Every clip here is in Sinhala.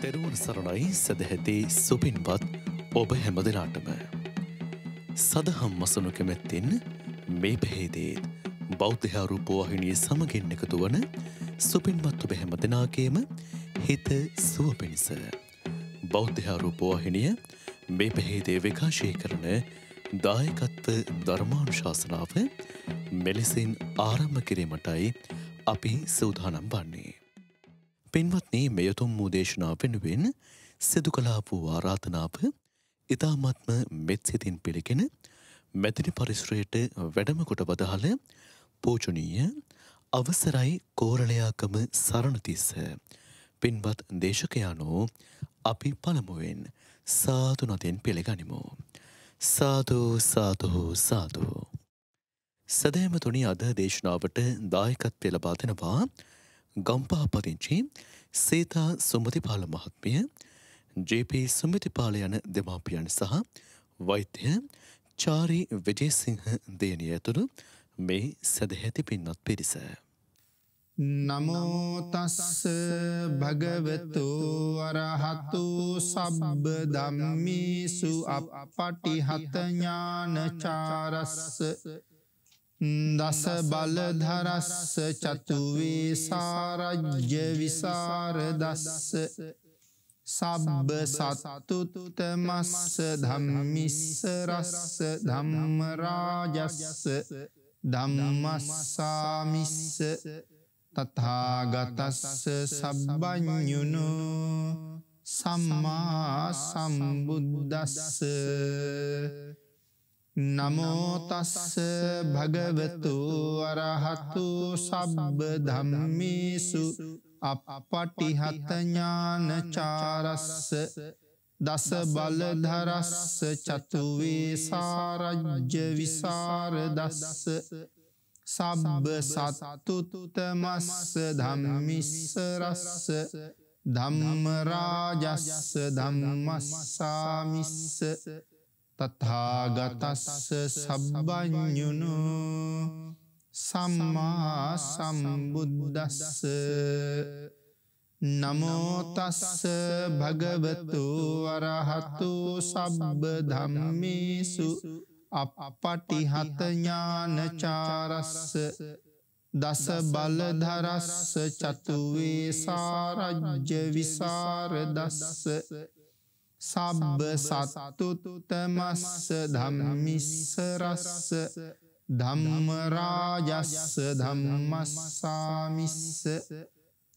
තෙරුවන් සරණයි සදැහැති සුපින්වත් ඔබ හැමදෙනාටම. සදහම් මසනු කැමැත්තෙන් මේ පැහේදේත් බෞද්ධයා රූපවාහිනිය සමගින් එකතු වන සුපින්වත් ඔබ හැමදෙනාගේම හිත සුව පිණිස. බෞද්ධයා රූපවාහිනිය මේ පැහේදේ විකාශය කරන දායකත්ව ධර්මානුශාසනාව මෙලෙසින් ආරම්භ කිරීමටයි අපි සූදානම් වන්නේ. පින්වත්නි, මේ උතුම් වූ දේශනාව වෙනුවෙන් සිදු කළා වූ ආරාධනාව ඉතාමත්ම මෙත් සිතින් පිළිගෙන මෙතන පරිසරයට වැඩම කොට වදාළ පූජනීය අවසරයි කෝරළයාගම සරණතිස්ස පින්වත් දේශකයාණෝ අපි පළමුවෙන් සාදු නදින් පිළිගනිමු. සාදු සාදු සාදු. සදහැමතුනි, අද දේශනාවට දායකත්වය ලබා දෙනවා ගම්පහ පදිංචි සීතා සුමතිපාල මහත්මිය, ජේ.පී. සුමතිපාල යන දෙමාපියන් සහ වෛද්‍ය චාරී විජේසිංහ දේනිය ඇතුළු මේ සදැහැති පින්වත් පිරිස. නමෝ තස්ස භගවතු අරහතු සබ්බ ධම්මේසු අප්පටිහත ඥානචාරස්ස දස බලධරස්ස චතුවේ සාරජ්‍ය විසරදස්ස සබ්බ සත්තුත්තමස්ස ධම්මිස්ස රස්ස ධම්ම රාජස්ස ධම්මස්සාමිස්ස තථාගතස්ස සබ්බඤුනෝ සම්මා සම්බුද්දස්ස. නමෝ තස්ස භගවතු අරහතු සබ්බ ධම්මේසු අප්පටිහත ඥානචාරස්ස දස බලධරස්ස චතුවේ සාරජ්‍ය විසරදස්ස සබ්බ සත්තුත්තමස්ස ධම්මිස්ස රස්ස ධම්ම රාජස්ස ධම්මස්සාමිස්ස තථාගතස්ස සබ්බඤුනෝ සම්මා සම්බුද්දස්ස. නමෝ තස්ස භගවතු අරහතු සබ්බ ධම්මේසු අප්පටිහත ඥානචාරස්ස දස බලධරස්ස චතුවේ සාරජ්‍ය විසරදස්ස සබ්බ සත්තුත්තමස්ස ධම්මිස්ස රස්ස ධම්ම රාජස්ස ධම්මස්සාමිස්ස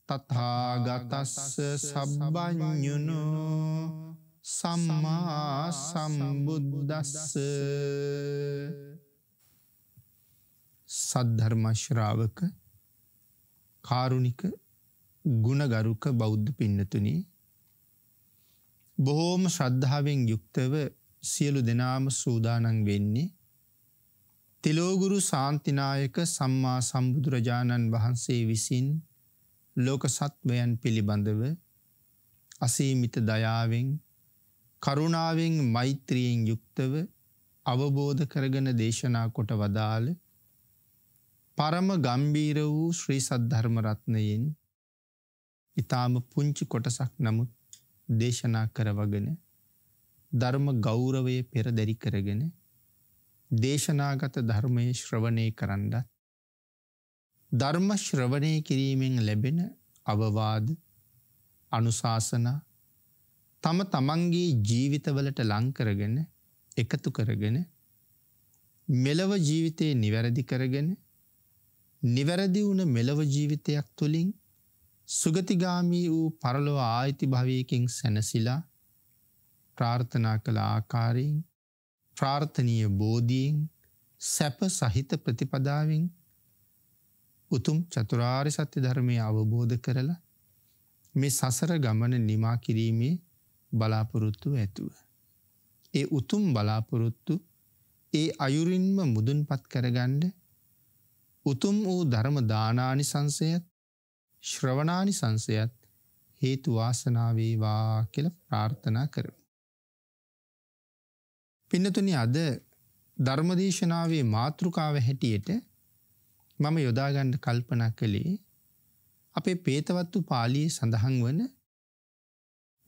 තථාගතස්ස සබ්බඤුනෝ සම්මා සම්බුද්දස්ස. සද්ධර්ම ශ්‍රාවක කාරුණික ගුණගරුක බෞද්ධ පින්නතුනි, බොහෝම ශ්‍රද්ධාවෙන් යුක්තව සියලු දෙනාම සූදානම් වෙන්නේ තිලෝගුරු ශාන්තිනායක සම්මා සම්බුදුරජාණන් වහන්සේ විසින් ලෝක සත්වයන් පිළිබඳව අසීමිත දයාවෙන් කරුණාවෙන් මෛත්‍රියෙන් යුක්තව අවබෝධ කරගෙන දේශනා කොට වදාළ පරම ගම්බීර වූ ශ්‍රී සද්ධර්ම රත්නයෙන් ඊටාම පුංචි කොටසක් නමුත් දේශනා කරවගෙන ධර්ම ගෞරවය පෙරදරි කරගෙන දේශනාගත ධර්මයේ ශ්‍රවණය කරන්නත් ධර්ම ශ්‍රවණය කිරීමෙන් ලැබෙන අවවාද අනුශාසනා තම තමන්ගේ ජීවිතවලට ලං කරගෙන එකතු කරගෙන මෙලව ජීවිතේ නිවැරදි කරගෙන නිවැරදි වුණ මෙලව ජීවිතයක් තුළින් සුගතිගාමී වූ පරලොව ආයිති භවයකින් සැනසිලා ප්‍රාර්ථනා කළ ආකාරයෙන් ප්‍රාර්ථනීය බෝධියෙන් සැප සහිත ප්‍රතිපදාවෙන් උතුම් චතුරාර්ය සත්‍ය ධර්මය අවබෝධ කරලා මේ සසර ගමන නිමා කිරීමේ බලාපොරොත්තු ඇතුව ඒ උතුම් බලාපොරොත්තු ඒ අයුරින්ම මුදුන්පත් කරගන්න උතුම් වූ ධර්ම දානානිසංසයත් ශ්‍රවණානිසංසයත් හේතු වාසනා වේවා කියලා ප්‍රාර්ථනා කරමු. පින්නතුනි, අද ධර්මදේශනාවේ මාතෘකාව හැටියට මම යොදා ගන්න කල්පනා කළේ අපේ පේතවත්තු පාළියේ සඳහන් වන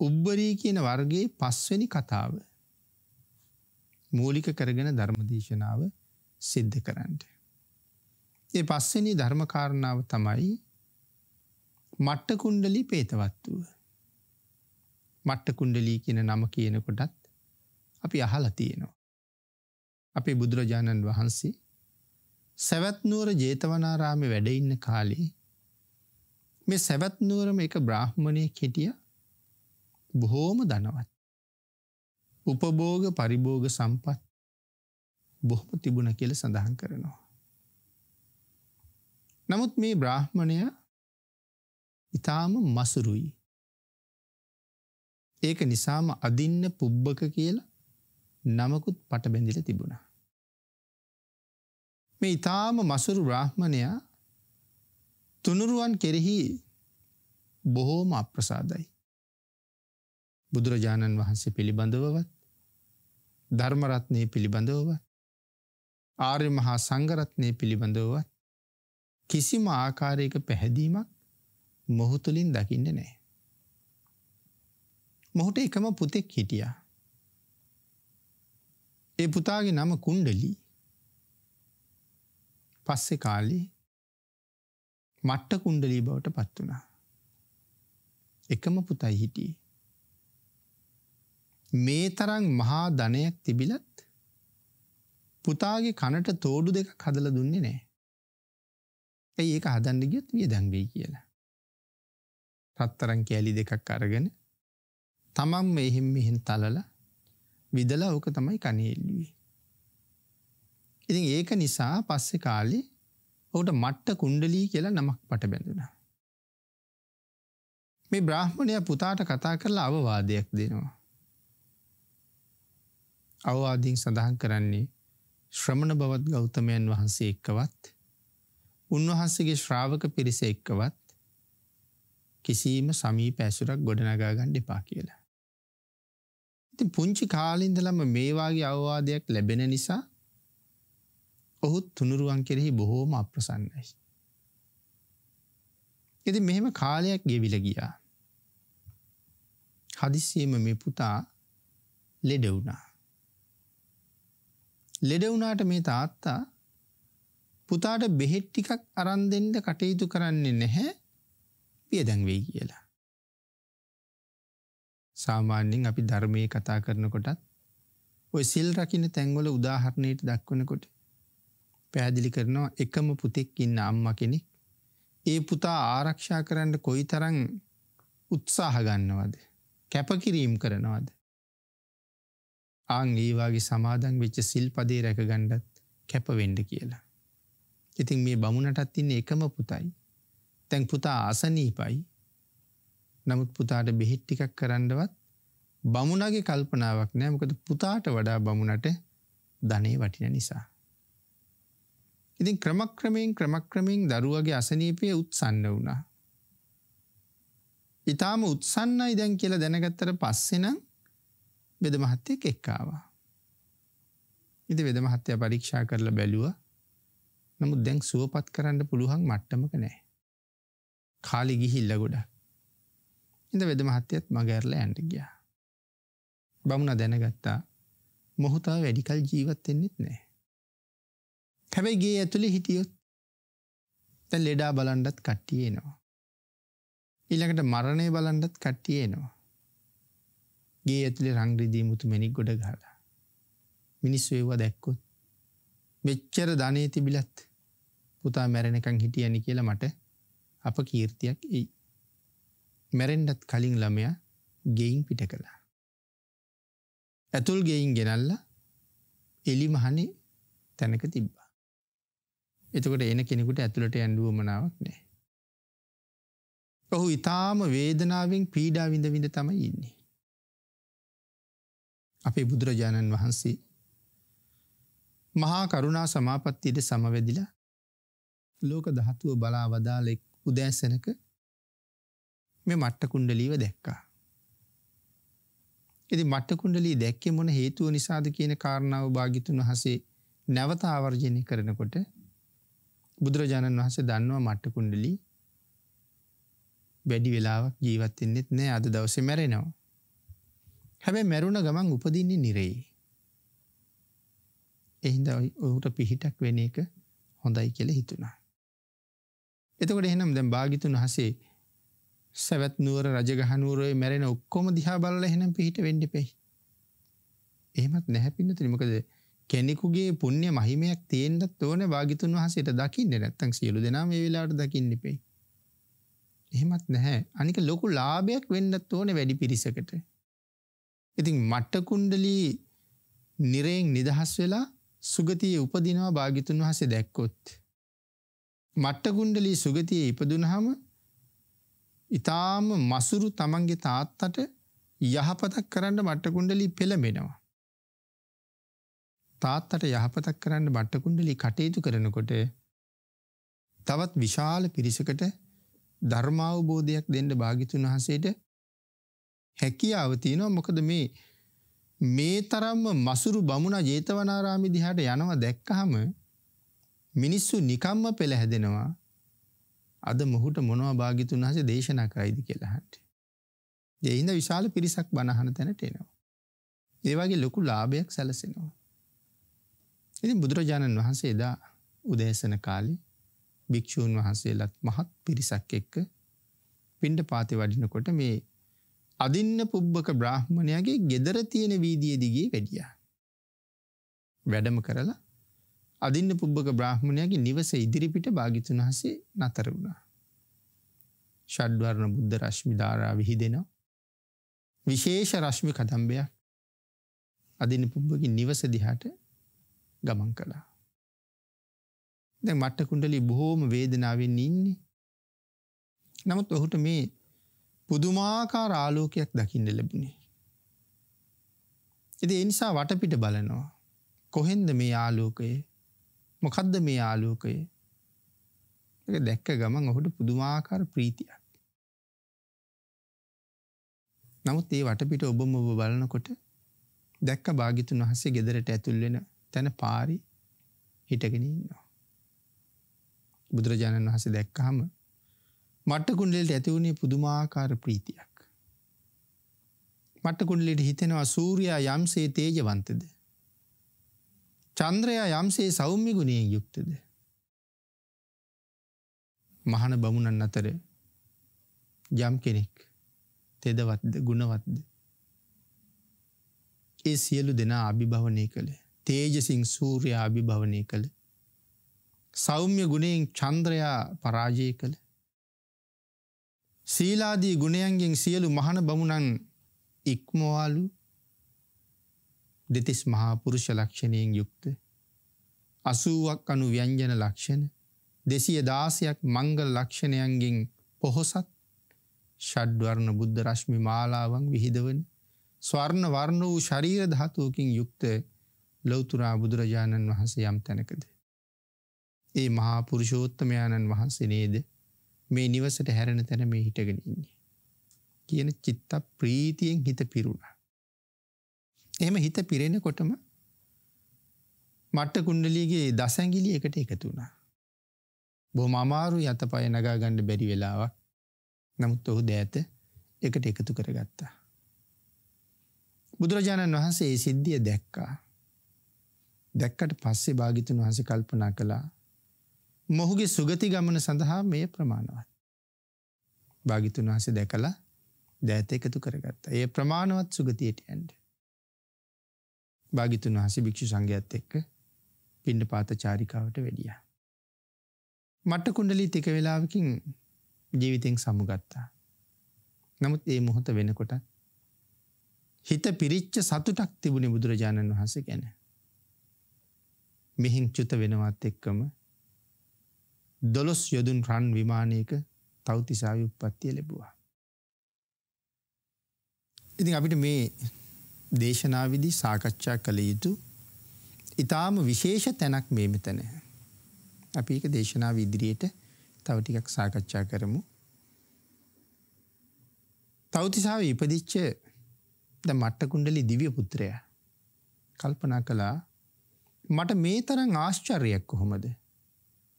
උබ්බරී කියන වර්ගයේ 5 වෙනි කතාව මූලික කරගෙන ධර්මදේශනාව සිද්ධ කරන්න. ඒ 5 වෙනි ධර්ම කාරණාව තමයි මට්ට කුණ්ඩලී පේතවත්තුව. මට්ට කුණ්ඩලී කියන නම කියනකොටත් අපි අහලා තියෙනවා. අපේ බුදුරජාණන් වහන්සේ සවැත් නුවර ජේතවනාරාමේ වැඩ ඉන්න කාලේ මේ සවැත් නුවරම එක බ්‍රාහ්මණයෙක් හිටියා බොහෝම ධනවත්. උපභෝග පරිභෝග සම්පත් බොහොම තිබුණ කියලා සඳහන් කරනවා. නමුත් මේ බ්‍රාහ්මණයා ඊටාම මසුරුයි. ඒක නිසාම අදින්න පුබ්බක කියලා නමකුත් පට බැඳිලා තිබුණා. මේ ඊටාම මසුරු බ්‍රාහ්මණයා තුනුරුවන් කෙරෙහි බොහෝම අප්‍රසාදයි. බුදුරජාණන් වහන්සේ පිළිබඳවවත් ධර්ම රත්නයේ පිළිබඳවවත් ආර්ය මහා සංඝ රත්නයේ පිළිබඳවවත් කිසිම ආකාරයක පැහැදීමක් මොහු තුලින් දකින්නේ නැහැ. මොහුට එකම පුතෙක් හිටියා. ඒ පුතාගේ නම කුණ්ඩලී. පස්සේ කාලේ මට්ට කුණ්ඩලී බවට පත් වුණා. එකම පුතයි හිටියේ. මේ තරම් මහා ධනයක් තිබිලත් පුතාගේ කනට තෝඩු දෙකක් හදලා දුන්නේ නැහැ. ඇයි ඒක හදන්න ගියොත් වියදම් වෙයි කියලා. රත්තරන් කෑලි දෙකක් අරගෙන තමන් මෙහෙන් මෙහෙන් තලලා විදලා ඕක තමයි කණේ එල්ලුවේ. ඉතින් ඒක නිසා පස්සේ කාලේ ඔහුට මට්ට කුණ්ඩලී කියලා නමක් පට බැඳුණා. මේ බ්‍රාහ්මණයා පුතාට කතා කරලා අවවාදයක් දෙනවා. අවවාදයෙන් සඳහන් කරන්නේ ශ්‍රමණ බවත් ගෞතමයන් වහන්සේ එක්කවත් උන්වහන්සේගේ ශ්‍රාවක පිරිස එක්කවත් කිසිම සමීප ඇසුරක් ගොඩනගා ගන්න එපා කියලා. ඉතින් පුංචි කාලේ ඉඳලම මේ වාගේ අවවාදයක් ලැබෙන නිසා ඔහු තුනුරුවන් කෙරෙහි බොහෝම අප්‍රසන්නයි. ඉතින් මෙහෙම කාලයක් ගෙවිලා ගියා. හදිස්සියෙම මේ පුතා ලෙඩ වුණා. ලෙඩ වුණාට මේ තාත්තා පුතාට බෙහෙත් ටිකක් අරන් දෙන්න කටයුතු කරන්නේ නැහැ පියදන් වෙයි කියලා. සාමාන්‍යයෙන් අපි ධර්මයේ කතා කරනකොටත් ඔය සිල් රකින්න තැන්වල උදාහරණයට දක්වනකොට පැහැදිලි කරනවා එකම පුතෙක් ඉන්න අම්මා කෙනෙක් ඒ පුතා ආරක්ෂා කරන්න කොයිතරම් උත්සාහ ගන්නවද කැපකිරීම කරනවද ආන් ඒ වාගේ සමාදන් වෙච්ච සිල්පදේ රැක ගන්නත් කැප වෙන්න කියලා. ඉතින් මේ බමුණටත් ඉන්නේ එකම පුතයි. දැන් පුතා අසනීපයි. නමුත් පුතාට බෙහෙත් ටිකක් කරන්නවත් බමුණගේ කල්පනාවක් නැහැ. මොකද පුතාට වඩා බමුණට ධනෙ වටින නිසා. ඉතින් ක්‍රමක්‍රමයෙන් දරුවගේ අසනීපය උත්සන්න වුණා. ඊටාම උත්සන්නයි දැන් කියලා දැනගත්තට පස්සේ නම් වෙද මහත්තයෙක් එක්ක ආවා. ඉතින් වෙද මහත්තයා පරීක්ෂා කරලා බැලුවා. නමුත් දැන් සුවපත් කරන්න පුළුවන් මට්ටමක නැහැ. කාලි ගිහිල්ලා ගොඩක්. ඉතින් වෙද මහත්තයත් මග ඇරලා යන්න ගියා. බමුණා දැනගත්තා මොහු තාම වැඩිකල් ජීවත් වෙන්නෙත් නැහැ. හැබැයි ගේ ඇතුලේ හිටියොත් දැන් ලෙඩා බලන්නත් කට්ටිය එනවා. ඊළඟට මරණය බලන්නත් කට්ටිය එනවා. ගේ ඇතුලේ රංග රිදී මුතු මැණික් ගොඩ ගහලා. මිනිස්සු ඒව දැක්කොත් මෙච්චර ධනෙ තිබිලත් පුතා මැරෙනකන් හිටියනි කියලා මට අපකීර්තියක් එයි. මැරෙන්නත් කලින් ළමයා ගෙයින් පිට කළා. ඇතුල් ගෙයින් ගෙනල්ලා එලි මහනේ තැනක තිබ්බා. එතකොට එන කෙනෙකුට ඇතුළට යන්න උවමනාවක් නැහැ. ඔහු ඊටාම වේදනාවෙන් පීඩා විඳ විඳ තමයි ඉන්නේ. අපේ බුදුරජාණන් වහන්සේ මහා කරුණා සමාපත්තියට සමවැදිලා ලෝක ධාතුව බලා වදාළ උදෑසනක මේ මට්ට කුණ්ඩලීව දැක්කා. ඉතින් මට්ට කුණ්ඩලී දැක්කේ මොන හේතුව නිසාද කියන කාරණාව භාග්‍යතුන් වහන්සේ නැවත ආවර්ජනය කරනකොට බුදුරජාණන් වහන්සේ දන්නවා මට්ට කුණ්ඩලී වැඩි වෙලාවක් ජීවත් වෙන්නෙත් නෑ අද දවසේ මැරෙනවා. හැබැයි මැරුණ ගමන් උපදින්නේ නිරේ. එහින්දා ඔහුට පිහිටක් වෙන එක හොඳයි කියලා හිතුණා. එතකොට එහෙනම් දැන් භාග්‍යතුන් වහන්සේ සවැත් නුවර රජගහ නුවරේ මැරෙන ඔක්කොම දිහා බලලා එහෙනම් පිහිට වෙන්න එපෙයි. එහෙමත් නැහැ පින්නතුනි. මොකද කෙනෙකුගේ පුණ්‍ය මහිමයක් තියෙන්නත් ඕනේ භාග්‍යතුන් වහන්සේට දකින්නේ. නැත්තම් සියලු දෙනා මේ වෙලාවට දකින්න එපෙයි. එහෙමත් නැහැ. අනික ලොකු ලාභයක් වෙන්නත් ඕනේ වැඩි පිරිසකට. ඉතින් මට්ට කුණ්ඩලී නිරයෙන් නිදහස් වෙලා සුගතියේ උපදිනවා භාග්‍යතුන් වහන්සේ දැක්කොත්. මට්ට කුණ්ඩලී සුගතියේ ඉපදුනහම ඊටාම මසුරු තමන්ගේ තාත්තට යහපතක් කරන්න මට්ට කුණ්ඩලී පෙළඹෙනවා. තාත්තට යහපතක් කරන්න මට්ට කුණ්ඩලී කටයුතු කරනකොට තවත් විශාල පිරිසකට ධර්මාවබෝධයක් දෙන්න භාග්‍යතුන් වහන්සේට හැකියාව තියෙනවා. මොකද මේ තරම්ම මසුරු බමුණා ජේතවනාරාමේ දිහාට යනවා දැක්කහම මිනිස්සු නිකම්ම පෙළ හැදෙනවා. අද මොහුට මොනවා භාග්‍යතුන් වහන්සේ දේශනා කරයිද කියලා අහන්න. ඒ හින්දා විශාල පිරිසක් බණ අහන තැනට එනවා. ඒ වගේ ලොකු ලාභයක් සැලසෙනවා. ඉතින් බුදුරජාණන් වහන්සේ එදා උදෑසන කාලේ භික්ෂූන් වහන්සේලාත් මහත් පිරිසක් එක්ක පිණ්ඩපාතේ වඩිනකොට මේ අදින්න පුබ්බක බ්‍රාහ්මණයාගේ ගෙදර තියෙන වීදියේ දිගේ වැඩියා. වැඩම කරලා අදින්න පුබ්බක බ්‍රාහ්මණයාගේ නිවස ඉදිරිපිට භාග්‍යතුන් වහන්සේ නතර වුණා. ෂඩ්වර්ණ බුද්ධ රශ්මි ධාරා විහිදෙනවා. විශේෂ රශ්මි කදම්බයක් අදින්න පුබ්බගේ නිවස දිහාට ගමන් කළා. දැන් මට්ට කුණ්ඩලී බොහෝම වේදනාවෙන් ඉන්නේ. නමුත් ඔහුට මේ පුදුමාකාර ආලෝකයක් දකින්න ලැබුණේ. ඉතින් ඒ නිසා වටපිට බලනවා. කොහෙන්ද මේ ආලෝකය? මොකද්ද මේ ආලෝකය? ඒක දැක්ක ගමන් ඔහුට පුදුමාකාර ප්‍රීතියක්. නමුත් ඒ වටපිට ඔබම ඔබ බලනකොට දැක්ක භාග්‍යතුන් වහන්සේ ගෙදරට ඇතුල් වෙන තැන පාරේ හිටගෙන ඉන්නවා. බුදුරජාණන් වහන්සේ දැක්කහම මට්ට කුණ්ඩලීට ඇති වුණේ පුදුමාකාර ප්‍රීතියක්. මට්ට කුණ්ඩලීට හිතෙනවා සූර්යයා යම්සේ තේජවන්තද, චන්ද්‍රයා යම්සේ සෞම්‍ය ගුණයෙන් යුක්තද, මහාන බමුණන් අතර යම් කෙනෙක් තෙදවත්ද, ගුණවත්ද, ඒ සියලු දෙනා අභිභවනය කළ, තේජසින් සූර්යයා අභිභවනය කළ, සෞම්‍ය ගුණයෙන් චන්ද්‍රයා පරාජය කළ, සීලාදී ගුණයන්ගෙන් සියලු මහාන බමුණන් ඉක්මවාලු, දෙතිස් මහා පුරුෂ ලක්ෂණයෙන් යුක්ත, 80ක් අනු ව්‍යංජන ලක්ෂණ, 216ක් මංගල ලක්ෂණයන්ගෙන් පොහොසත්, ෂඩ්වර්ණ බුද්ධ රශ්මි මාලාවන් විහිදවන, ස්වර්ණ වර්ණ වූ ශරීර ධාතුවකින් යුක්ත ලෞතුරා බුදුරජාණන් වහන්සේ යම් තැනකද, ඒ මහා පුරුෂෝත්තමයාණන් වහන්සේ නේද මේ නිවසට හැරෙන තැන මේ හිටගෙන ඉන්නේ කියන චිත්ත ප්‍රීතියෙන් හිත පිරුණා. එහෙම හිත පිරෙනකොටම මට්ට කුණ්ඩලීගේ දසැඟිලි එකට එකතු වුණා. බොහොම අමාරුයි අතපය නගා ගන්න බැරි වෙලාවක්. නමුත් ඔහු දෑත එකට එකතු කරගත්තා. බුදුරජාණන් වහන්සේ ඒ සිද්ධිය දැක්කා. දැක්කට පස්සේ භාග්‍යතුන් වහන්සේ කල්පනා කළා මොහුගේ සුගති ගමන සඳහා මේ ප්‍රමාණවත්. භාග්‍යතුන් වහන්සේ දැකලා දෑත එකතු කරගත්තා. ඒ ප්‍රමාණවත් සුගතියට යන්න. භාග්‍යතුන් වහන්සේ භික්ෂු සංඝයාත් එක්ක පිණ්ඩපාත චාරිකාවට වැඩියා. මට්ට කුණ්ඩලී ටික වෙලාවකින් ජීවිතෙන් සමුගත්තා. නමුත් ඒ මොහොත වෙනකොට හිත පිරිච්ච සතුටක් තිබුණේ බුදුරජාණන් වහන්සේ ගැන. මෙහින් චුත වෙනවත් එක්කම 12 යොදුන් රන් විමානයක තව්තිසාවේ උප්පත්තිය ලැබුවා. ඉතින් අපිට මේ දේශනාවේදී සාකච්ඡා කළ යුතු ඊටාම විශේෂ තැනක් මේ මෙතන. අපි ඒක දේශනාව ඉදිරියට තව ටිකක් සාකච්ඡා කරමු. තව්තිසාවේ ඉපදිච්ච ද මට්ට කුණ්ඩලී දිව්‍ය පුත්‍රයා කල්පනා කළා මට මේ තරම් ආශ්චර්යයක් කොහොමද?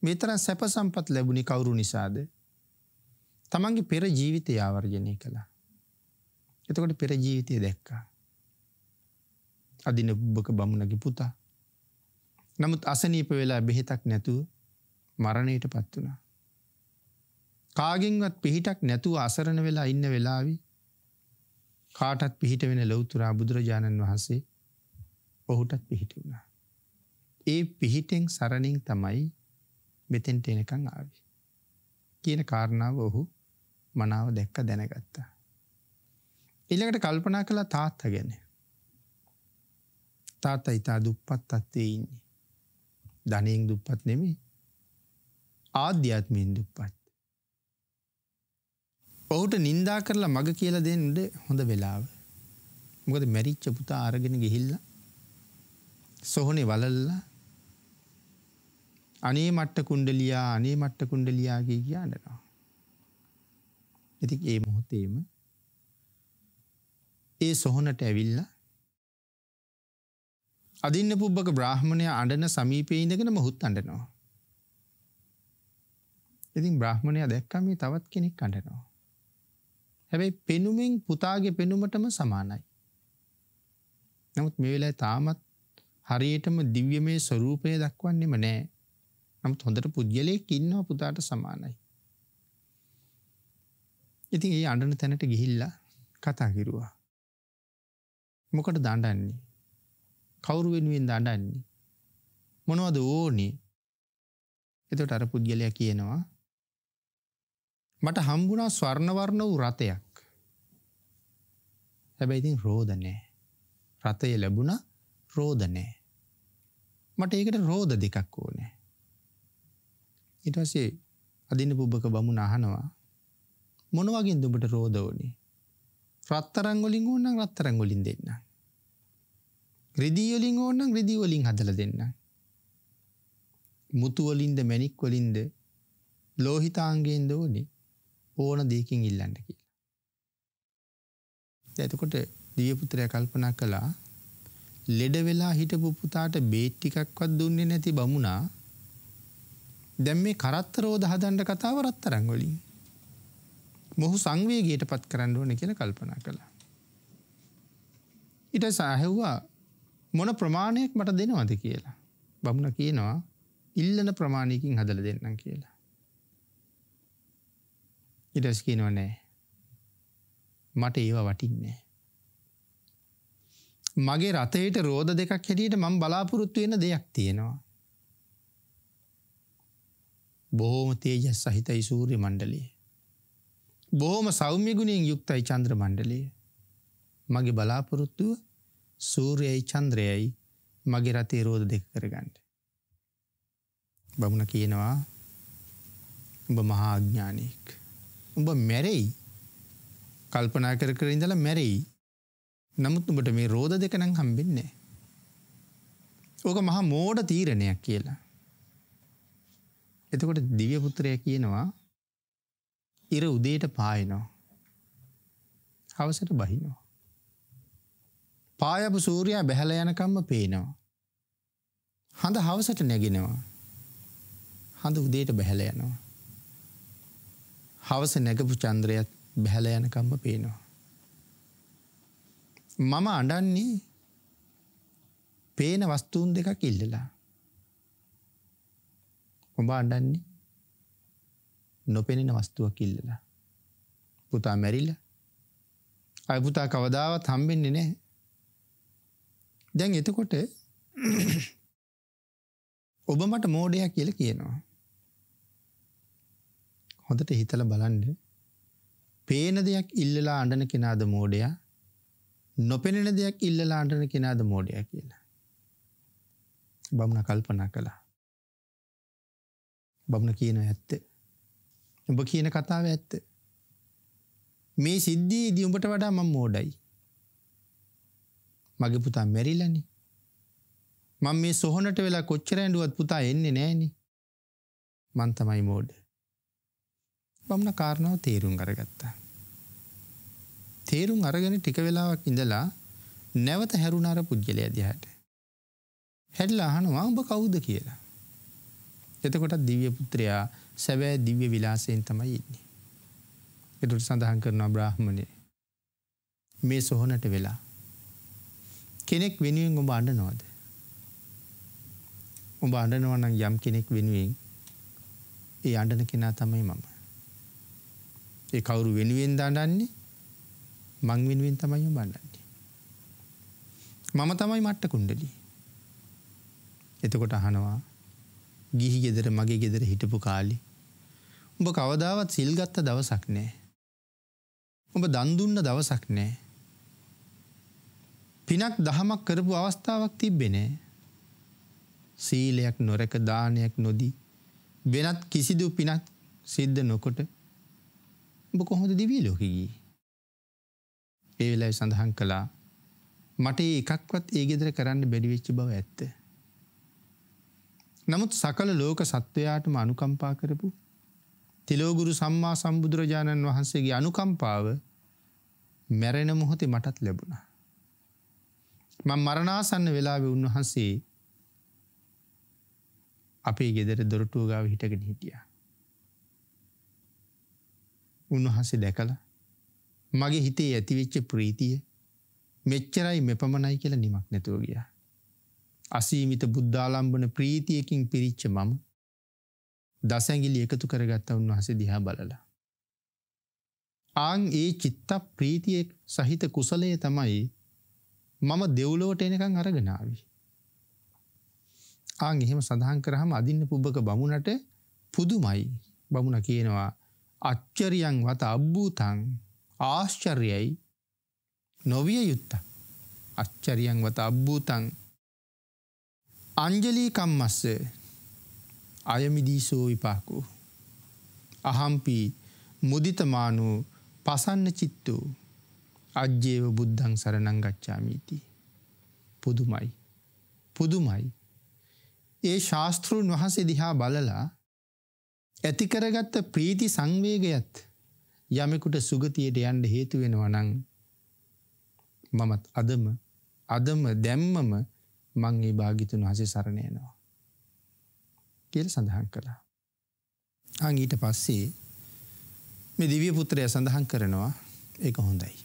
මේ තරම් සැප සම්පත් ලැබුණේ කවුරු නිසාද? තමන්ගේ පෙර ජීවිතය ආවර්ජනය කළා. එතකොට පෙර ජීවිතය දැක්කා. අදින පුබ්බක බමුණගේ පුතා. නමුත් අසනීප වෙලා බෙහෙතක් නැතුව මරණයට පත් වුණා. කාගෙන්වත් පිහිටක් නැතුව අසරණ වෙලා ඉන්න වෙලාවේ කාටත් පිහිට වෙන ලෞතුරා බුදුරජාණන් වහන්සේ ඔහුටත් පිහිට වුණා. ඒ පිහිටෙන් සරණින් තමයි මෙතෙන්ට එනකන් ආවේ. කියන කාරණාව ඔහු මනාව දැක්ක දැනගත්තා. ඊළඟට කල්පනා කළා තාත්තා ගැන. තාත්තා ඊට දුප්පත් තත්ත්වයේ ඉන්නේ. ධනෙන් දුප්පත් නෙමෙයි. ආධ්‍යාත්මයෙන් දුප්පත්. ඔහුට නින්දා කරලා මග කියලා දෙන්න හොඳ වෙලාව. මොකද මැරිච්ච පුතා අරගෙන ගිහිල්ලා සොහොනේ වලල්ලා අනේ මට්ට කුණ්ඩලියා කියනවා. ඉතින් ඒ මොහොතේම ඒ සොහොනට ඇවිල්ලා අදින්න පුබ්බක බ්‍රාහ්මණයා අඬන සමීපයේ ඉඳගෙන මොහොත් අඬනවා. ඉතින් බ්‍රාහ්මණයා දැක්කම මේ තවත් කෙනෙක් අඬනවා. හැබැයි පෙනුමෙන් පුතාගේ පෙනුමටම සමානයි. නමුත් මේ වෙලාවේ තාමත් හරියටම දිව්‍යමය ස්වરૂපය දක්වන්නෙම නැහැ. නමුත් හොඳට පුජ්‍යලයක් ඉන්නවා පුතාට සමානයි. ඉතින් ඒ අඬන තැනට ගිහිල්ලා කතා කිරුවා. මොකටද අඬන්නේ? කවුරු වෙනුවෙන්ද අඬන්නේ? මොනවද ඕනේ? එතකොට අර පුජ්‍යලයා කියනවා මට හම්බුණා ස්වර්ණ වර්ණ වූ රතයක්. හැබැයි ඉතින් රෝද නැහැ. රතය ලැබුණා රෝද නැහැ. මට ඒකට රෝද දෙකක් ඕනේ. ඊට පස්සේ අදින්න පුබ්බක බමුණ අහනවා මොන වගේද උඹට රෝද ඕනේ? රත්තරන් වලින් ඕන නම් රත්තරන් වලින් දෙන්න. රිදී වලින් ඕන නම් රිදී වලින් හදලා දෙන්න. මුතු වලින්ද මණික් වලින්ද ලෝහිතාංගයෙන්ද ඕනේ? ඕන දෙයකින් ඉල්ලන්න කියලා. එතකොට දිව්‍ය පුත්‍රයා කල්පනා කළා ලෙඩ වෙලා හිටපු පුතාට බේත් ටිකක්වත් දුන්නේ නැති බමුණා දැන් මේ කරත්ත රෝද හදන්න කතාව රත්තරන් වලින්. මොහු සංවේගයටපත් කරන්න ඕනේ කියලා කල්පනා කළා. ඊට සාහෙව්වා මොන ප්‍රමාණයක් මට දෙනවද කියලා. බමුණා කියනවා ඉල්ලන ප්‍රමාණයකින් හදලා දෙන්නම් කියලා. ඊට පස්සේ කියනවා නෑ. මට ඒව වටින්නේ නෑ. මගේ රතේට රෝද දෙකක් හැටියට මම බලාපොරොත්තු වෙන දෙයක් තියෙනවා. බොහොම තේජස් සහිතයි සූර්ය මණ්ඩලය. බොහොම සෞම්‍ය ගුණයෙන් යුක්තයි චන්ද්‍ර මණ්ඩලය. මගේ බලාපොරොත්තුව සූර්යයයි චන්ද්‍රයයි මගේ රතේ රෝද දෙක කරගන්න. බමුණ කියනවා උඹ මහා අඥානියෙක්. උඹ මැරෙයි. කල්පනා කර කර ඉඳලා මැරෙයි. නමුත් උඹට මේ රෝද දෙක නම් හම්බෙන්නේ නැහැ. ඕක මහා මෝඩ තීරණයක් කියලා. එතකොට දිව්‍ය පුත්‍රයා කියනවා ඉර උදේට පායනවා. හවසට බහිනවා. පායපු සූර්යයා බැහැලා යනකම්ම පේනවා. හඳ හවසට නැගිනවා. හඳ උදේට බැහැලා යනවා. හවස නැගපු චන්ද්‍රයත් බැහැලා යනකම්ම පේනවා. මම අඬන්නේ පේන වස්තුන් දෙකක් ඉල්ලලා. ඔබ අඬන්නේ නොපෙනෙන වස්තුවක් ඉල්ලලා. පුතා මැරිලා. අය පුතා කවදාවත් හම්බෙන්නේ නැහැ. දැන් එතකොට ඔබ මට මෝඩයා කියලා කියනවා. හොඳට හිතලා බලන්න. පේන දෙයක් ඉල්ලලා අඬන කෙනාද මෝඩයා? නොපෙනෙන දෙයක් ඉල්ලලා අඬන කෙනාද මෝඩයා කියලා. බමුණ කල්පනා කළා. බමුණ කියන ඇත්ත. ඔබ කියන කතාව ඇත්ත. මේ සිද්ධියේදී උඹට වඩා මම මෝඩයි. මගේ පුතා මැරිලානේ. මම මේ සොහනට වෙලා කොච්චර ඇඬුවත් පුතා එන්නේ නැහනේ. මං තමයි මෝඩ. බමුණ කාරණාව තේරුම් අරගත්තා. තේරුම් අරගෙන ටික වෙලාවක් ඉඳලා නැවත හැරුණ අර පුජ්‍යලයා දිහාට. හැරිලා අහනවා උඹ කවුද කියලා. එතකොට දිව්‍ය පුත්‍රයා සැබෑ දිව්‍ය විලාසයෙන් තමයි ඉන්නේ. ඒකට සඳහන් කරනවා බ්‍රාහ්මණය මේ සොහනට වෙලා කෙනෙක් වෙනුවෙන් ඔබ අඬනවද? ඔබ අඬනවා නම් යම් කෙනෙක් වෙනුවෙන් ඒ අඬන කෙනා තමයි මම. ඒ කවුරු වෙනුවෙන්ද අඬන්නේ? මං වෙනුවෙන් තමයි ඔබ අඬන්නේ. මම තමයි මට්ට කුණ්ඩලී. එතකොට අහනවා ගිහි ගෙදර මගේ ගෙදර හිටපු කාලේ ඔබ කවදාවත් සිල් ගත්ත දවසක් නැහැ. ඔබ දන් දුන්න දවසක් නැහැ. පිනක් දහමක් කරපු අවස්ථාවක් තිබ්බේ නැහැ. සීලයක් නොරක දානයක් නොදී වෙනත් කිසිදු පිනක් සිද්ධ නොකොට ඔබ කොහොමද දිව්‍ය ලෝකෙ ගියේ? ඒ වෙලාවේ සඳහන් කළා මට එකක්වත් ඒ ගෙදර කරන්න බැරි වෙච්ච බව ඇත්ත. නමුත් සකල ලෝක සත්වයාටම අනුකම්පා කරපු තිලෝගුරු සම්මා සම්බුදුරජාණන් වහන්සේගේ අනුකම්පාව මැරෙන මොහොතේ මටත් ලැබුණා. මම මරණාසන්න වෙලාවේ උන්වහන්සේ අපේ ගෙදර දොරටුව ගාව හිටගෙන හිටියා. උන්වහන්සේ දැකලා මගේ හිතේ ඇතිවෙච්ච ප්‍රීතිය මෙච්චරයි මෙපමණයි කියලා නිමක් නැතුව ගියා. අසීමිත බුද්ධාලම්බන ප්‍රීතියකින් පිරිච්ච මම දසැඟිලි එකතු කරගත්ත උන්වහන්සේ දිහා බලලා. ආන් ඒ චිත්ත ප්‍රීතිය සහිත කුසලය තමයි මම දෙව්ලොවට එනකන් අරගෙන ආවේ. ආන් එහෙම සඳහන් කරාම අදින්න පුබ්බක බමුණට පුදුමයි. බමුණ කියනවා අච්චරියං වත අබ්බූතං ආශ්චර්යයි නොවිය යුත්තක්. අච්චරියං වත අබ්බූතං අංජලී කම්මස්ස අයමිදීසෝ විපාකෝ අහම්පි මුදිතමානෝ පසන්න චිත්තෝ අජ්ජේව බුද්ධං සරණං ගච්ඡාමිති. පුදුමයි. පුදුමයි. ඒ ශාස්ත්‍රූන් වහන්සේ දිහා බලලා ඇති කරගත්ත ප්‍රීති සංවේගයත් යමෙකුට සුගතියට යන්න හේතු වෙනවා නම් මමත් අදම දැම්මම මං ඒ භාග්‍යතුන් වහන්සේ සරණ යනවා කියලා සඳහන් කළා. ඊට පස්සේ මේ දිව්‍ය පුත්‍රයා සඳහන් කරනවා ඒක හොඳයි.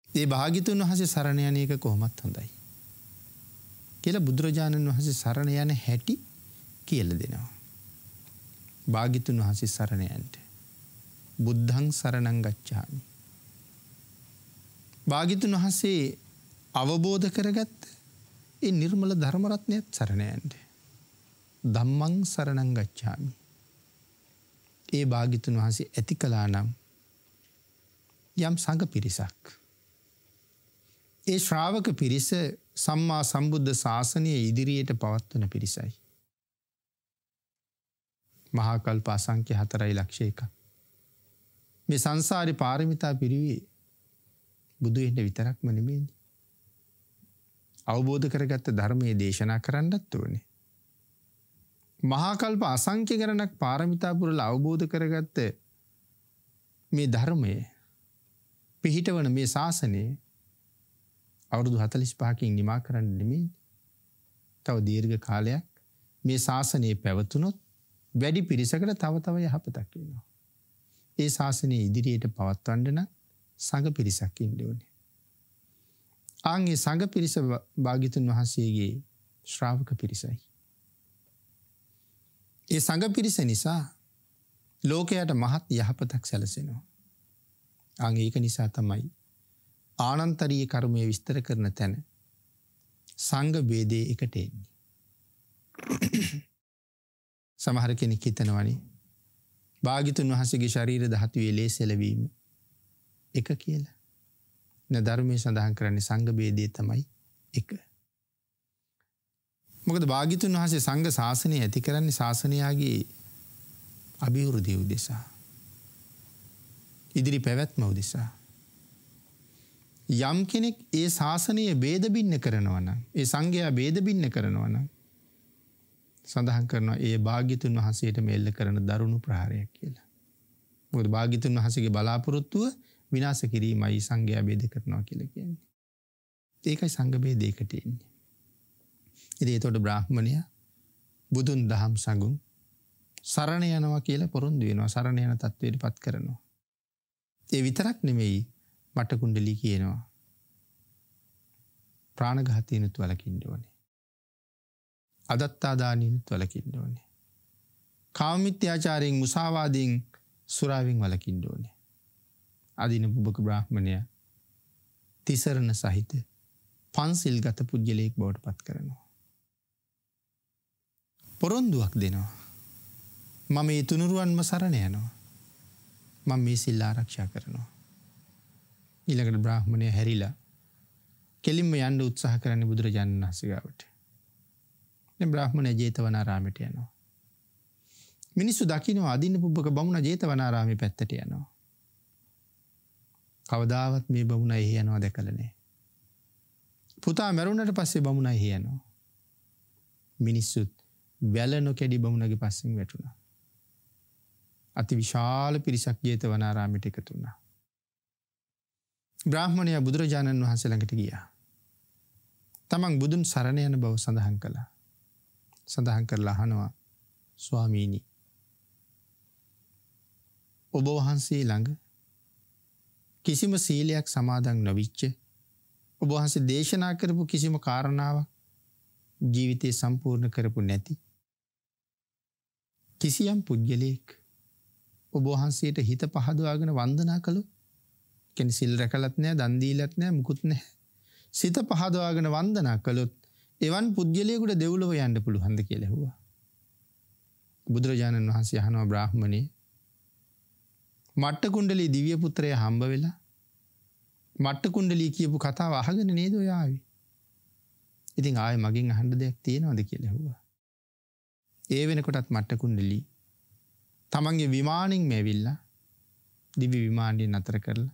ඒ භාග්‍යතුන් වහන්සේ සරණ යන එක කොහොමත් හොඳයි කියලා බුදුරජාණන් වහන්සේ සරණ යන හැටි කියලා දෙනවා. භාග්‍යතුන් වහන්සේ සරණ යන්න බුද්ධං සරණං ගච්ඡාමි. භාග්‍යතුන් වහන්සේ අවබෝධ කරගත්ත ඒ නිර්මල ධර්ම රත්නයත් සරණ යන්න ධම්මං සරණං ගච්ඡාමි. ඒ භාග්‍යතුන් වහන්සේ ඇති කළා නම් යම් සංඝ පිරිසක් ඒ ශ්‍රාවක පිරිස සම්මා සම්බුද්ධ ශාසනය ඉදිරියට පවත්වන පිරිසයි. මහා කල්ප අසංඛ්‍ය 4,00,000ක්. මේ සංසාරේ පාරමිතා පිරුවේ බුදු වෙන්න විතරක්ම නෙමෙයි. අවබෝධ කරගත්ත ධර්මයේ දේශනා කරන්නත් ඕනේ. මහා කල්ප අසංඛ්‍ය ගණනක් පාරමිතා පුරලා අවබෝධ කරගත්ත මේ ධර්මයේ පිහිටවන මේ ශාසනය අවුරුදු 45කින් නිමා කරන්න නෙමෙයි. තව දීර්ඝ කාලයක් මේ ශාසනය පැවතුනොත් වැඩි පිරිසකට තව යහපතක් වෙනවා. ඒ ශාසනය ඉදිරියට පවත්වන්න නම් සංඝ පිරිසක් ඉන්න ඕනේ. ආන්ගේ සංඝ පිරිස භාග්‍යතුන් වහන්සේගේ ශ්‍රාවක පිරිසයි. ඒ සංඝ පිරිස නිසා ලෝකයට මහත් යහපතක් සැලසෙනවා. ඒක නිසා තමයි ආනන්තරීය කර්මය විස්තර කරන තැන සංඝ ભેදේ එකට එන්නේ. සමහර කෙනෙක් හිතනවනේ භාග්‍යතුන් වහන්සේගේ ශරීර ධාතුවේ ලේසෙලවීම එක කියලා. ධර්මයේ සඳහන් කරන්නේ සංඝ ભેදේ තමයි එක. මොකද භාග්‍යතුන් වහන්සේ සංඝ ශාසනය ඇති කරන්නේ ශාසනයාගේ අභිවෘද්ධිය උදෙසා. ඉදිරි පැවැත්ම උදෙසා. යම් කෙනෙක් ඒ ශාසනය ભેද බින්න කරනවා නම් ඒ සංඝයා ભેද බින්න කරනවා නම් සඳහන් කරනවා ඒ භාග්‍යතුන් වහන්සේට මෙල්ල කරන දරුණු ප්‍රහාරයක් කියලා. මොකද භාග්‍යතුන් වහන්සේගේ බලාපොරොත්තුව විනාශ කිරීමයි සංඝයා ભેද කරනවා කියලා කියන්නේ. ඒකයි සංඝ ભેදයකට එන්නේ. ඉතින් ඒතකොට බ්‍රාහ්මණයා බුදුන් දහම් සංඝුන් සරණ යනවා කියලා පොරොන්දු වෙනවා. සරණ යන තත්ත්වයටපත් කරනවා. ඒ විතරක් නෙමෙයි මට කුණ්ඩලී කියනවා ප්‍රාණඝාතීනුත් වලකින්න ඕනේ. අදත්තාදානීනුත් වලකින්න ඕනේ. කාමමිත්‍යාචාරයෙන් මුසාවාදයෙන් සුරාවෙන් වලකින්න ඕනේ. අදින පුබ්බක බ්‍රාහ්මණය තිසරණ සහිත පන්සිල් ගත පුද්ගලයෙක් බවට පත් කරනවා. පොරොන්දුවක් දෙනවා. මම මේ තුනුරුවන්ම සරණ යනවා. මම මේ සිල් ආරක්ෂා කරනවා. ඊළඟට බ්‍රාහ්මණය හැරිලා කෙලින්ම යන්න උත්සාහ කරන්නේ බුදුරජාණන් වහන්සේ ගාවට. දැන් බ්‍රාහ්මණය ජේතවනාරාමයට යනවා. මිනිස්සු දකිනවා අදින්න පුබ්බක බමුණ ජේතවනාරාමේ පැත්තට යනවා. කවදාවත් මේ බමුණ එහි යනවා දැකලා නැහැ. පුතා මැරුණට පස්සේ බමුණ එහි යනවා. මිනිස්සුත් වැල නොකැඩි බමුණගේ පස්සෙන් වැටුණා. අති විශාල පිරිසක් ජේතවනාරාමයට එකතු වුණා. බ්‍රාහ්මණයා බුදුරජාණන් වහන්සේ ළඟට ගියා. තමන් බුදුන් සරණ යන බව සඳහන් කළා. සඳහන් කරලා අහනවා ස්වාමීනි ඔබ වහන්සේ ළඟ කිසිම සීලයක් සමාදන් නොවිච්ච ඔබ වහන්සේ දේශනා කරපු කිසිම කාරණාවක් ජීවිතේ සම්පූර්ණ කරපු නැති කිසියම් පුද්ගලයෙක් ඔබ වහන්සේට හිත පහදවාගෙන වන්දනා කළොත් කියන්නේ සිල් රැකලත් නැහැ දන් දීලත් නැහැ මුකුත් නැහැ සිත පහදවාගෙන වන්දනා කළොත් එවන් පුද්ගලයෙකුට දෙව්ලොව යන්න පුළුවන්ද කියලා ඇහුවා. බුදුරජාණන් වහන්සේ අහනවා බ්‍රාහ්මණේ මට්ට කුණ්ඩලී දිව්‍ය පුත්‍රයා හම්බ වෙලා මට්ට කුණ්ඩලී කියපු කතාව අහගෙන නේද ඔය ආවේ. ඉතින් ආයේ මගෙන් අහන්න දෙයක් තියෙනවද කියලා ඇහුවා. ඒ වෙනකොටත් මට්ට කුණ්ඩලී තමන්ගේ විමානෙන් මෙවිලා දිව්‍ය විමානයෙන් නතර කරලා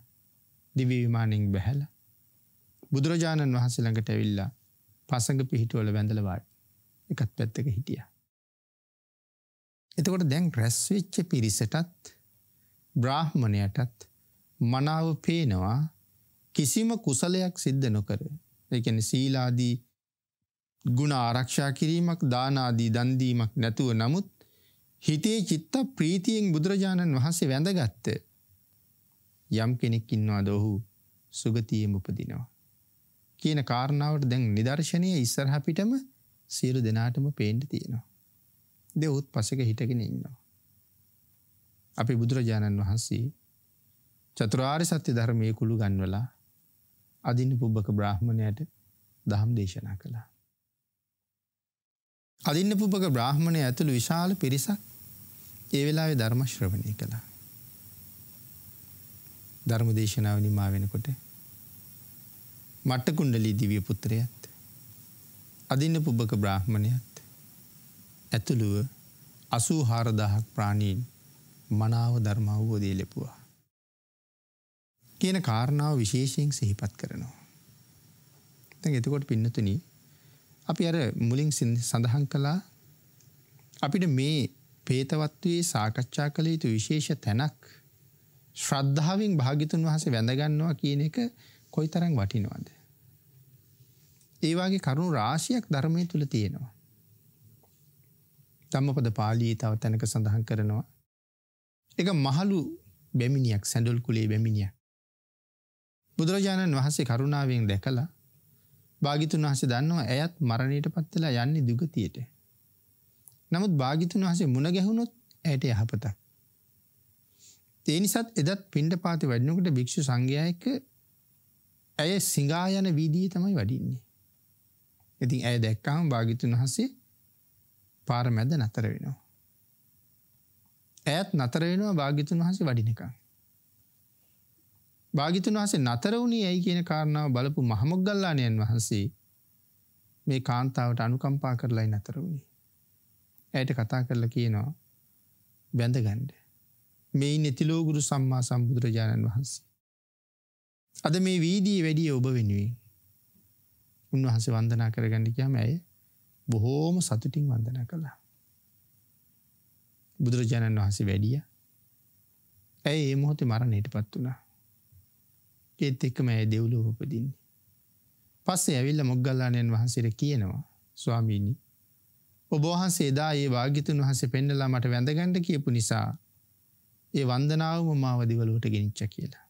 දිව්‍ය විමානයෙන් බැහැලා බුදුරජාණන් වහන්සේ ළඟට ඇවිල්ලා පසඟ පිහිටවල වැඳලා වාඩි එකත් පැත්තක හිටියා. එතකොට දැන් රැස් වෙච්ච පිරිසටත් බ්‍රාහ්මණයටත් මනාව පේනවා කිසිම කුසලයක් සිද්ධ නොකර. ඒ කියන්නේ සීලාදී ගුණ ආරක්ෂා කිරීමක් දාන ආදී දන් දීමක් නැතුව නමුත් හිතේ චිත්ත ප්‍රීතියෙන් බුදුරජාණන් වහන්සේ වැඳගත්ත යම් කෙනෙක් ඉන්නවාද ඔහු සුගතියෙම උපදිනවා කියන කාරණාවට දැන් නිදර්ශනීය ඉස්සරහ පිටම සියලු දෙනාටම පේන්න තියෙනවා. දෙවොත් පසෙක හිටගෙන ඉන්නවා. අපි බුදුරජාණන් වහන්සේ චතුරාර්ය සත්‍ය ධර්මයේ කුළු ගන්වලා අදින්න පුබ්බක බ්‍රාහ්මණයට ධම් දේශනා කළා. අදින්න පුබ්බක බ්‍රාහ්මණය ඇතුළු විශාල පිරිසක් ඒ වෙලාවේ ධර්ම ශ්‍රවණය කළා. ධර්ම දේශනාව නිමා වෙනකොට මට්ට කුණ්ඩලී දිව්‍ය පුත්‍රයාත් අදින්න පුබ්බක බ්‍රාහ්මණයත් ඇතුළුව 84000ක් ප්‍රාණීන් මනාව ධර්ම අවබෝධය ලැබුවා. කියන කාරණාව විශේෂයෙන් සිහිපත් කරනවා. දැන් එතකොට පින්නතුනි අපි අර මුලින් සඳහන් කළා අපිට මේ පේතවත්වයේ සාකච්ඡා කළ යුතු විශේෂ තැනක් ශ්‍රද්ධාවෙන් භාග්‍යතුන් වහන්සේ වැඳ ගන්නවා කියන එක කොයිතරම් වටිනවද? ඒ වගේ කරුණු රාශියක් ධර්මයේ තුල තියෙනවා. ධම්මපද පාළියේ තව තැනක සඳහන් කරනවා ඒක මහලු බැමිණියක් සැඬොල් කුලේ බැමිණියක් බුදුරජාණන් වහන්සේ කරුණාවෙන් දැකලා භාග්‍යතුන් වහන්සේ දන්නවා ඇයත් මරණයටපත් වෙලා යන්නේ දුගතියට. නමුත් භාග්‍යතුන් වහන්සේ මුණ ගැහුනොත් ඇයට යහපතක්. ඒ නිසාත් එදත් පිණ්ඩපාතේ වඩිනකොට භික්ෂු සංඝයා එක්ක ඇය සිඟා යන වීදියේ තමයි වඩින්නේ. ඉතින් ඇය දැක්කම භාග්‍යතුන් වහන්සේ පාර මැද නතර වෙනවා. ඇයත් නතර වෙනවා භාග්‍යතුන් වහන්සේ වඩිනකම්. භාග්‍යතුන් වහන්සේ නතර වුණේ ඇයි කියන කාරණාව බලපු මහමොග්ගල්ලාණන් වහන්සේ මේ කාන්තාවට අනුකම්පා කරලායි නතර වුණේ. ඇයට කතා කරලා කියනවා බැඳගන්න. මේ ඉන්නේ තිලෝගුරු සම්මා සම්බුදුරජාණන් වහන්සේ. අද මේ වීදියේ වැඩි ඔබ වෙනුවෙන් උන්වහන්සේ වන්දනා කරගන්න කියම ඇය බොහෝම සතුටින් වන්දනා කළා. බුදුරජාණන් වහන්සේ වැඩියා. ඇය ඒ මොහොතේ මරණයටපත් වුණා. ඒත් එක්කම ඇය දෙව්ලොව උපදින්නේ. පස්සේ ඇවිල්ලා මොග්ගල්ලාණන් වහන්සේට කියනවා ස්වාමීනි ඔබ වහන්සේ එදා ඒ භාග්‍යතුන් වහන්සේ පෙන්නලා මට වැඳගන්න කියපු නිසා ඒ වන්දනාවම මාව දිවලුවට ගෙනිච්චා කියලා.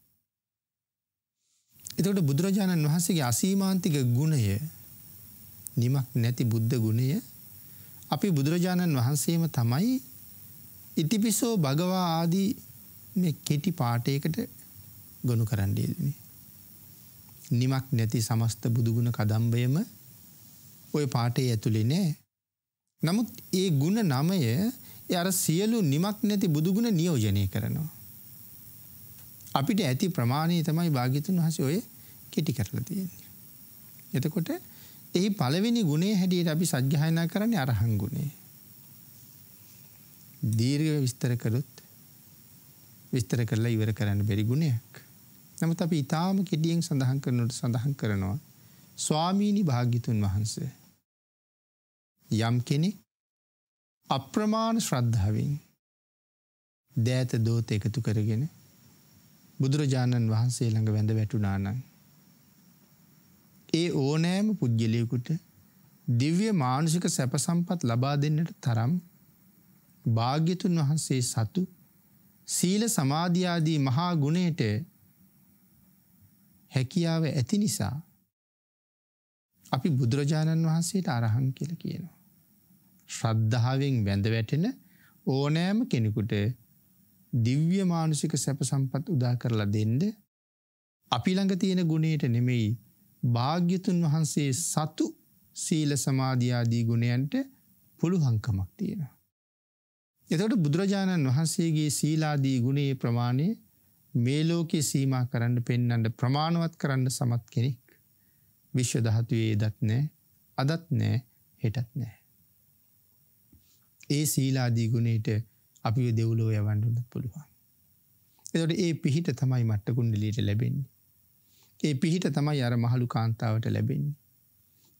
එතකොට බුදුරජාණන් වහන්සේගේ අසීමාන්තික ගුණය, නිමක් නැති බුද්ධ ගුණය අපි බුදුරජාණන් වහන්සේම තමයි ඉතිපිසෝ භගවා ආදී මේ කෙටි පාඨයකට ගොනු කරන්න දෙන්නේ. නිමක් නැති සමස්ත බුදුගුණ කදම්බයම ওই පාඨයේ ඇතුලේ නෑ. නමුත් ඒ ගුණ නමය අර සියලු නිමක් නැති බුදුගුණ නියෝජනය කරනවා. අපිට ඇති ප්‍රමාණය තමයි භාග්‍යතුන් වහන්සේ ඔය කෙටි කරලා තියෙන්නේ. එතකොට එහි පළවෙනි ගුණය හැටියට අපි සජ්ජායනා කරන්නේ අරහං ගුණය. දීර්ඝව විස්තර කරොත් විස්තර කරලා ඉවර කරන්න බැරි ගුණයක්. නමුත් අපි ඊටාම කෙටියෙන් සඳහන් කරනවා ස්වාමීනි භාග්‍යතුන් වහන්සේ යම් කෙනෙක් අප්‍රමාණ ශ්‍රද්ධාවෙන් දෑත දෝත එකතු කරගෙන බුදුරජාණන් වහන්සේ ළඟ වැඳ වැටුණා නම් ඒ ඕනෑම පුජ්‍යලයකට දිව්‍ය මානුෂික සැප සම්පත් ලබා දෙන්නට තරම් භාග්‍යතුන් වහන්සේ සතු සීල සමාධි ආදී මහා ගුණයට හැකියාව ඇති නිසා අපි බුදුරජාණන් වහන්සේට අරහං කියලා කියනවා. ශ්‍රද්ධාවෙන් වැඳ වැටෙන ඕනෑම කෙනෙකුට දිව්‍ය මානුෂික සැප සම්පත් උදා කරලා දෙන්න අපි ළඟ තියෙන ගුණයට නෙමෙයි භාග්‍යතුන් වහන්සේ සතු සීල සමාධි ආදී ගුණයන්ට පුළුවන්කමක් තියෙනවා. එතකොට බුදුරජාණන් වහන්සේගේ සීලාදී ගුණයේ ප්‍රමාණය මේ ලෝකේ සීමා කරන්න පෙන්වන්න ප්‍රමාණවත් කරන්න සමත් කෙනෙක් විශ්ව ධාතුවේ එදත් නැහැ, අදත් නැහැ, හෙටත් නැහැ. ඒ සීලාදී ගුණයට අපිව දෙව්ලොව යවන්න පුළුවන්. එතකොට ඒ පිහිට තමයි මට්ට කුණ්ඩලියට ලැබෙන්නේ. ඒ පිහිට තමයි අර මහලු කාන්තාවට ලැබෙන්නේ.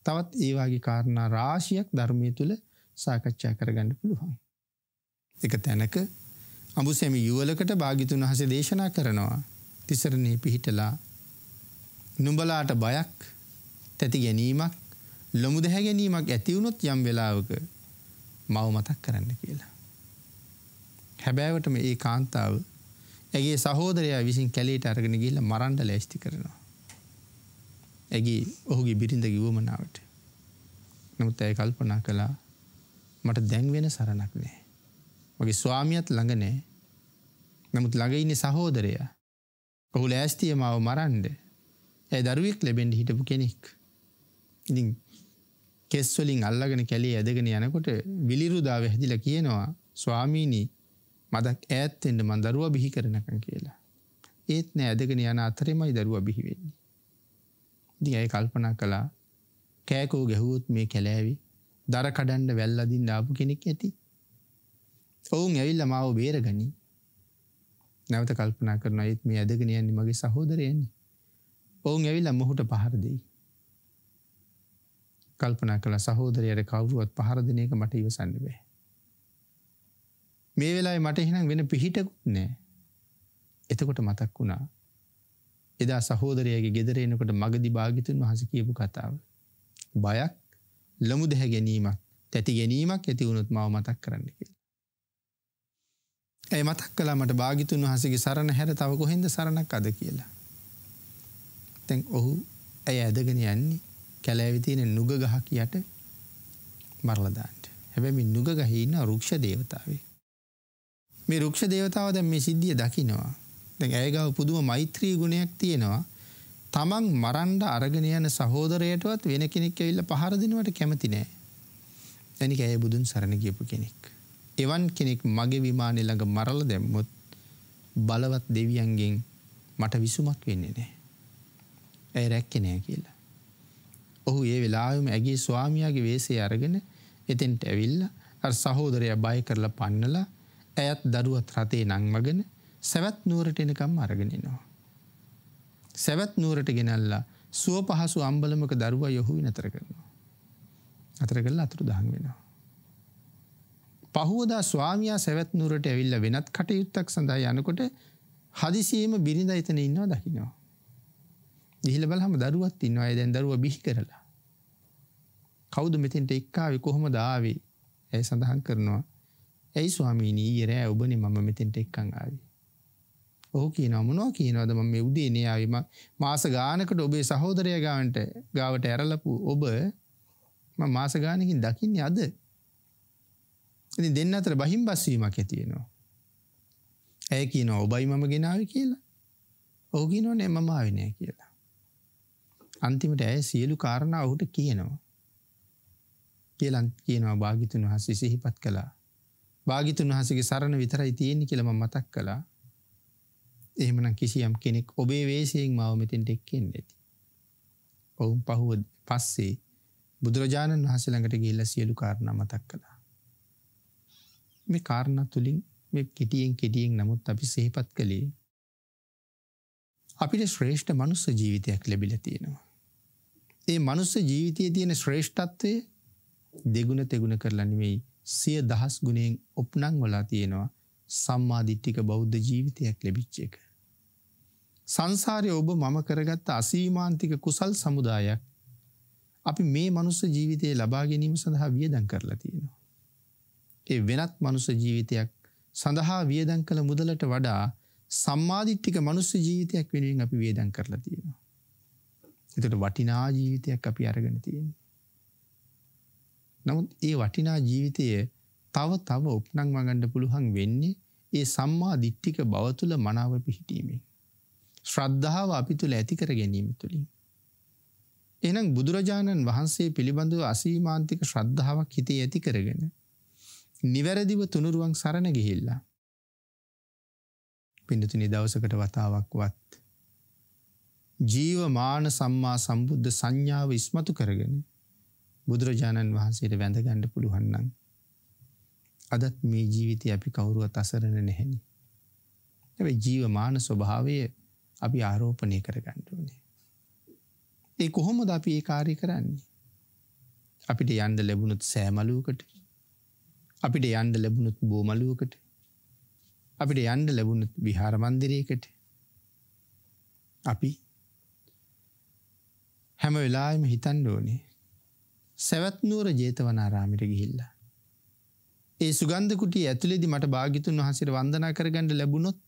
තවත් ඒ වගේ කාරණා රාශියක් ධර්මයේ තුල සාකච්ඡා කරගන්න පුළුවන්. එක තැනක අඹුසැමි යුවලකට භාග්‍යතුන් වහන්සේ දේශනා කරනවා තිසරණේ පිහිටලා නුඹලාට බයක් තැති ගැනීමක් ලොමු දැහැ ගැනීමක් ඇති වුණොත් යම් වෙලාවක මව මතක් කරන්න කියලා. හැබෑවටම ඒ කාන්තාව ඇගේ සහෝදරයා විසින් කැලේට අරගෙන ගිහිල්ලා මරන්න ලෑස්ති කරනවා. ඔහුගේ බිරිඳගේ වුවමනාවට. නමුත් ඇය කල්පනා කළා මට දැන් වෙන සරණක් නැහැ. මගේ ස්වාමියාත් ළඟ නැහැ. නමුත් ළඟ ඉන්නේ සහෝදරයා. ඔහු ලෑස්තිය මාව මරන්න. ඇය දරුවෙක් ලැබෙන්න හිටපු කෙනෙක්. ඉතින් කෙස් වලින් අල්ලගෙන කැලේ ඇදගෙන යනකොට විලිරුදාව හැදිලා කියනවා ස්වාමීනි මදක් ඈත් වෙන්න මං දරුවා බිහි කරනකම් කියලා. ඒත් නෑ ඇදගෙන යන අතරෙමයි දරුවා බිහි වෙන්නේ. ඉතින් ඇය කල්පනා කළා කෑකෝ ගැහුවොත් මේ කැලෑවි දර කඩන්න වැල් අදින්න ආපු කෙනෙක් ඇති. ඔවුන් ඇවිල්ලා මාව බේරගනි. නැවත කල්පනා කරනවා ඒත් මේ ඇදගෙන යන්නේ මගේ සහෝදරයනේ. ඔවුන් ඇවිල්ලා මොහුට පහර දෙයි. කල්පනා කළා සහෝදරයාට කවුරුවත් පහර දෙන එක මට ඉවසන්න බෑ. මේ වෙලාවේ මට එහෙනම් වෙන පිහිටකුත් නැහැ. එතකොට මතක් වුණා එදා සහෝදරයාගේ ගෙදර එනකොට මගදී භාග්‍යතුන් වහන්සේ කියපු කතාව. බයක්, ලොමු දැහැ ගැනීමක්, තැති ගැනීමක් ඇති වුණොත් මාව මතක් කරන්න කියලා. ඒ මතක් කළා මට භාග්‍යතුන් වහන්සේගේ සරණ හැර තව කොහෙන්ද සරණක් අද කියලා. දැන් ඔහු ඇය ඇදගෙන යන්නේ කැලෑවේ තියෙන නුග ගහක් යට මරලා දාන්න. හැබැයි මේ නුග ගහේ ඉන්න රුක්ෂ දේවතාවෙක්. මේ රුක්ෂ දේවතාව දැන් මේ සිද්ධිය දකිනවා. දැන් ඇය ගාව පුදුම මෛත්‍රී ගුණයක් තියෙනවා. තමන් මරන්න අරගෙන යන සහෝදරයටවත් වෙන කෙනෙක් ඇවිල්ලා පහර දෙනවට කැමති නෑ. එනික ඇය බුදුන් සරණ ගියපු කෙනෙක්. එවන් කෙනෙක් මගේ විමානේ ළඟ මරලා දැම්මොත් බලවත් දෙවියන්ගෙන් මට විසුමක් වෙන්නේ නෑ. ඇය රැක්කේ නෑ කියලා. ඔහු ඒ වෙලාවෙම ඇගේ ස්වාමියාගේ වෙස්සේ අරගෙන එතෙන්ට ඇවිල්ලා අර සහෝදරයා බය කරලා පන්නලා ඇයත් දරුවත් රතේ නංවගෙන සවැත් නුවරට එනකම් අරගෙන එනවා. සවැත් නුවරට ගෙනල්ලා සුව පහසු අම්බලමක දරුවා යොහුවි නතර කරනවා. නතර කරලා අතුරුදහන් වෙනවා. පහුවදා ස්වාමියා සවැත් නුවරට ඇවිල්ලා වෙනත් කටයුත්තක් සඳහා යනකොට හදිසියෙම බිරිඳ එතන ඉන්නවා දකින්නවා. ගිහිල්ලා බලහම දරුවත් ඉන්නවා. ඒ දැන් දරුවා බිහි කරලා. කවුද මෙතෙන්ට එක්කාවේ කොහොමද ආවේ? ඇය සඳහන් කරනවා. ඇයි ස්වාමීනි ඊයේ රෑ ඔබනේ මම මෙතෙන්ට එක්කන් ආවේ. ඔහු කියනවා මොනවා කියනවද මම මේ උදේ නේ ආවේ මාස ගානකට ඔබේ සහෝදරයා ගාවට ඇරලපු ඔබ මම මාස ගානකින් දකින්නේ අද. ඉතින් දෙන්න අතර බහින් බස්වීමක් ඇති වෙනවා. ඇය කියනවා ඔබයි මම ගෙනාවේ කියලා. ඔහු කියනවා නෑ මම ආවේ නෑ කියලා. අන්තිමට ඇය සියලු කාරණා ඔහුට කියනවා. කියලා කියනවා භාග්‍යතුන් වහන්සේ සිහිපත් කළා. භාග්‍යතුන් වහන්සේගේ සරණ විතරයි තියෙන්නේ කියලා මම මතක් කළා. එහෙමනම් කිසියම් කෙනෙක් ඔබේ වේශයෙන් මාව මෙතෙන්ට එක්කෙන්නේ නැති. ඔවුන් පස්සේ බුදුරජාණන් වහන්සේ ළඟට ගිහිල්ලා සියලු කාරණා මතක් කළා. මේ කාරණා තුලින් මේ කෙටියෙන් නමුත් අපි සිහිපත් කළේ අපිට ශ්‍රේෂ්ඨ මනුස්ස ජීවිතයක් ලැබිලා තියෙනවා. ඒ මනුස්ස ජීවිතයේ තියෙන ශ්‍රේෂ්ඨත්වය දෙගුණ තෙගුණ කරලා නෙමෙයි 100,000 ගුණයෙන් ඔප්නං වලා තියෙනවා සම්මා දිට්ඨික බෞද්ධ ජීවිතයක් ලැබිච්ච එක. සංසාරයේ ඔබ මම කරගත්ත අසීමාන්තික කුසල් සමුදායක් අපි මේ මනුස්ස ජීවිතේ ලබා ගැනීම සඳහා වියදම් කරලා තියෙනවා. ඒ වෙනත් මනුස්ස ජීවිතයක් සඳහා වියදම් කළ මුදලට වඩා සම්මාදිට්ඨික මනුස්ස ජීවිතයක් වෙනුවෙන් අපි වියදම් කරලා තියෙනවා. ඒකට වටිනා ජීවිතයක් අපි අරගෙන තියෙනවා. නමුත් ඒ වටිනා ජීවිතය තව උපනං වගන්න පුළුවන් වෙන්නේ ඒ සම්මා දිට්ඨික බව තුළ මනාව පිහිටීමෙන්. ශ්‍රද්ධාව අපි තුළ ඇති කර ගැනීම තුළින්. එහෙනම් බුදුරජාණන් වහන්සේ පිළිබඳව අසීමාන්තික ශ්‍රද්ධාවක් හිතේ ඇති කරගෙන නිවැරදිව තුනුරුවන් සරණ ගිහිල්ලා පින්නතුනි දවසකට වතාවක්වත් ජීවමාන සම්මා සම්බුද්ධ සංඥාව ඉස්මතු කරගෙන බුදුරජාණන් වහන්සේට වැඳ ගන්න පුළුවන් නම් අදත් මේ ජීවිතේ අපි කවුරුවත් අසරණ නැහෙනි. හැබැයි ජීවමාන ස්වභාවය අපි ආරෝපණය කර ගන්න ඕනේ. ඒ කොහොමද අපි ඒ කාර්ය කරන්නේ? අපිට යන්න ලැබුණොත් සෑමලුවකට, අපිට යන්න ලැබුණොත් බෝමලුවකට, අපිට යන්න ලැබුණොත් විහාර මන්දිරයකට අපි හැම වෙලාවෙම හිතන්න ඕනේ සවැත් නුවර ජේතවනාරාමයට ගිහිල්ලා ඒ සුගන්ධ කුටිය ඇතුළේදී මට භාග්‍යතුන් වහන්සේට වන්දනා කරගන්න ලැබුණොත්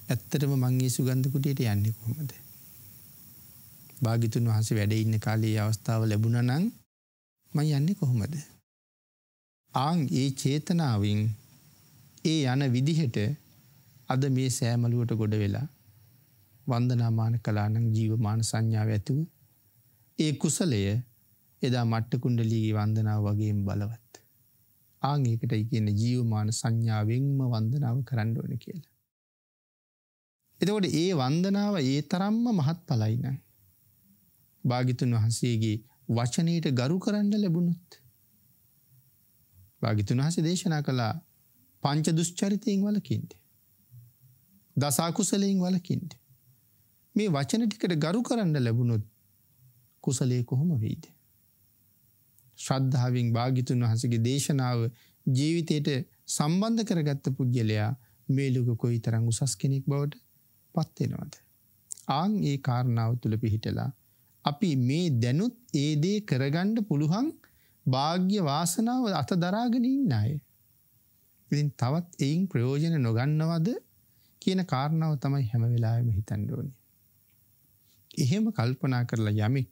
ඇත්තටම මං මේ සුගන්ධ කුටියට යන්නේ කොහොමද? භාග්‍යතුන් වහන්සේ වැඩ ඉන්න කාලේ ඒ අවස්ථාව ලැබුණා නම් මං යන්නේ කොහොමද? ආන් ඒ චේතනාවෙන් ඒ යන විදිහට අද මේ සෑමලුවට ගොඩ වෙලා වන්දනාමාන කළා නම් ජීවමාන සංඥාව ඇතුව ඒ කුසලය එදා මට්ට කුණ්ඩලී වන්දනාව වගේම බලවත්. ආන් ඒකටයි කියන්නේ ජීවමාන සංඥාවෙන්ම වන්දනාව කරන්න ඕනේ කියලා. එතකොට ඒ වන්දනාව ඒ තරම්ම මහත්ඵලයි නම් භාග්‍යතුන් වහන්සේගේ වචනයට ගරු කරන්න ලැබුණොත් භාග්‍යතුන් වහන්සේ දේශනා කළා පංච දුෂ්චරිතයෙන් වළකින්න. දස අකුසලයෙන් වළකින්න. මේ වචන ටිකට ගරු කරන්න ලැබුණොත් කුසලයේ කොහොම වෙයිද? ශ්‍රද්ධාවෙන් භාග්‍යතුන් වහන්සේගේ දේශනාව ජීවිතයට සම්බන්ධ කරගත්ත පුද්ගලයා මේ ලෝක කොයිතරම් උසස් කෙනෙක් බවට පත් වෙනවද? ආන් ඒ කාරණාව තුල පිහිටලා අපි මේ දැනුත් ඒ දේ කරගන්න පුළුවන් වාග්ය වාසනාව අත දරාගෙන ඉන්න අය. ඉතින් තවත් එයින් ප්‍රයෝජන නොගන්නවද කියන කාරණාව තමයි හැම වෙලාවෙම හිතන්න ඕනේ. එහෙම කල්පනා කරලා යමෙක්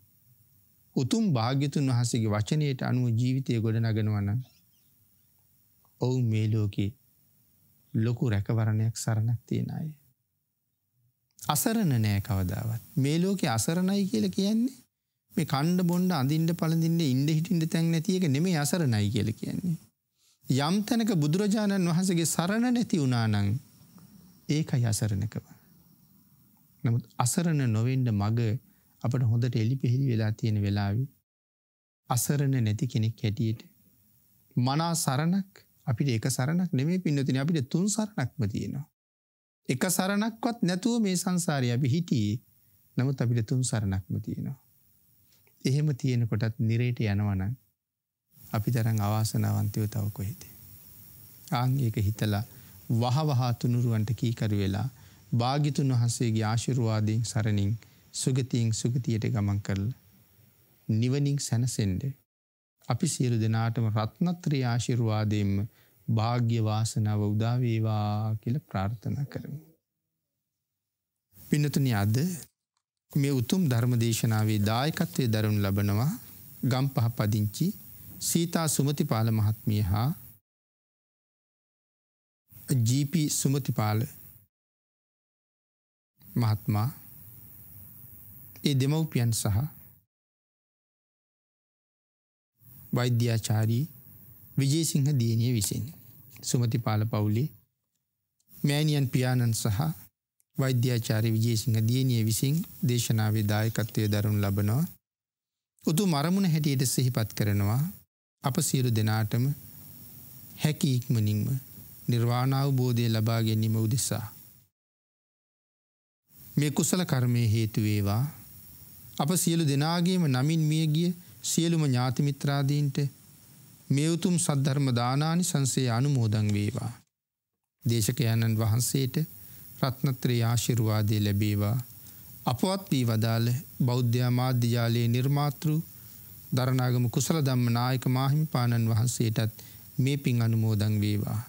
උතුම් භාග්‍යතුන් වහන්සේගේ වචනයට අනුව ජීවිතය ගොඩනගනවා නම් ඔවුන් මේ ලෝකේ ලොකු රැකවරණයක් සරණක් තියන අය. අසරණ නෑ කවදාවත්. මේ ලෝකේ අසරණයි කියලා කියන්නේ මේ කණ්ඩ බොණ්ඩ අඳින්න පළඳින්න ඉන්න හිටින්න තැන් නැති එක නෙමෙයි අසරණයි කියලා කියන්නේ. යම් තැනක බුදුරජාණන් වහන්සේගේ සරණ නැති වුණා නම් ඒකයි අසරණකම. නමුත් අසරණ නොවෙන්න මග අපට හොඳට එලිපෙහෙලි වෙලා තියෙන වෙලාවේ අසරණ නැති කෙනෙක් හැටියට මනා සරණක් අපිට එක සරණක් නෙමෙයි පින්නතුනි අපිට තුන් සරණක්ම තියෙනවා. එක සරණක්වත් නැතුව මේ සංසාරේ අපි හිටියේ. නමුත් අපිට තුන් සරණක්ම තියෙනවා. එහෙම තියෙනකොටත් නිරේට යනවා නම් අපි තරම් අවාසනාවන්තයෝ තව කොහෙද? ආන් ඒක හිතලා වහවහ තුනුරුවන්ට කීකරු වෙලා භාග්‍යතුන් වහන්සේගේ ආශිර්වාදයෙන් සරණින් සුගතියෙන් සුගතියට ගමන් කරලා නිවනින් සැනසෙන්න අපි සියලු දෙනාටම රත්නත්‍රි ආශිර්වාදයෙන්ම භාග්‍ය වාසනාව උදා වේවා කියලා ප්‍රාර්ථනා කරමු. පින්නතුනි, අද මේ උතුම් ධර්ම දේශනාවේ දායකත්වයේ දරනු ලබනවා ගම්පහ පදිංචි සීතා සුමතිපාල මහත්මිය හා ජී.පී. සුමතිපාල මහත්මයා. ඒ දෙමව්පියන් සහ වෛද්‍යාචාර්ය විජේසිංහ දියණිය විසින් සුමතිපාල පවුලේ මෑණියන් පියාණන් සහ වෛද්‍යාචාර්ය විජේසිංහ දියණිය විසින් දේශනාවේ දායකත්වයේ දරනු ලබනවා. උතුම් අරමුණ හැටියට සිහිපත් කරනවා අප සියලු දෙනාටම හැකි ඉක්මනින්ම නිර්වාණ අවබෝධය ලබා ගැනීම උදෙසා මේ කුසල කර්මයේ හේතු වේවා. අප සියලු දෙනාගේම නමින් මියගිය සියලුම ඥාති මිත්‍රාදීන්ට මේ උතුම් සද්ධර්ම දානානිසංසය අනුමෝදන් වේවා. දේශකයන්න් වහන්සේට රත්නත්‍රේ ආශිර්වාදය ලැබේවා. අපවත් වී වදාළ බෞද්ධ මාධ්‍ය ජාලයේ නිර්මාතෘ දරණාගම කුසල ධම්ම නායක මාහිමිපාණන් වහන්සේටත් මේ පින් අනුමෝදන් වේවා.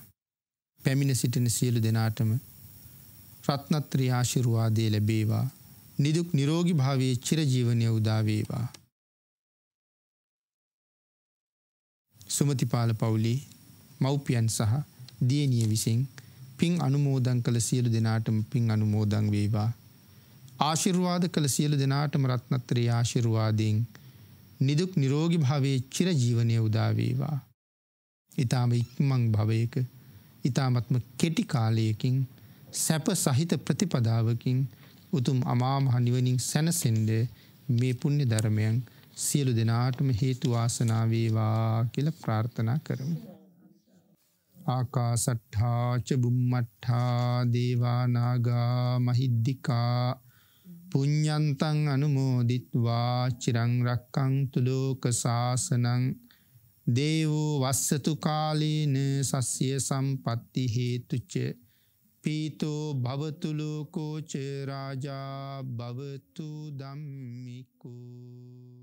පැමිණ සිටින සියලු දෙනාටම රත්නත්‍රේ ආශිර්වාදය ලැබේවා. නිදුක් නිරෝගී භාවයේ චිරජීවනය උදා වේවා. සුමතිපාල පවුලේ මව්පියන් සහ දියණිය විසින් පින් අනුමෝදන් කළ සියලු දෙනාටම පින් අනුමෝදන් වේවා. ආශිර්වාද කළ සියලු දෙනාටම රත්නත්‍රේ ආශිර්වාදයෙන් නිදුක් නිරෝගී භාවයේ චිරජීවනය උදා වේවා. ඊ타ම ඉක්මන් භවයක ඊ타මත්ම කෙටි කාලයකින් සැප සහිත ප්‍රතිපදාවකින් උතුම් අමා මහ නිවනින් සැනසෙන්න මේ පුණ්‍ය ධර්මයන් සියලු දෙනාටම හේතු වාසනා වේවා කියලා ප්‍රාර්ථනා කරමු. ආකාසට්ඨා ච බුම්මට්ඨා දේවා නාග මහිද්దికා පුඤ්ඤන්තං අනුමෝදිත්වා චිරං රක්ඛන්තු ලෝක සාසනං දේවෝ වස්සතු කාලේන සස්ය සම්පatti හේතුච පීතෝ භවතු ලෝකෝ ච රාජා භවතු ධම්මිකෝ.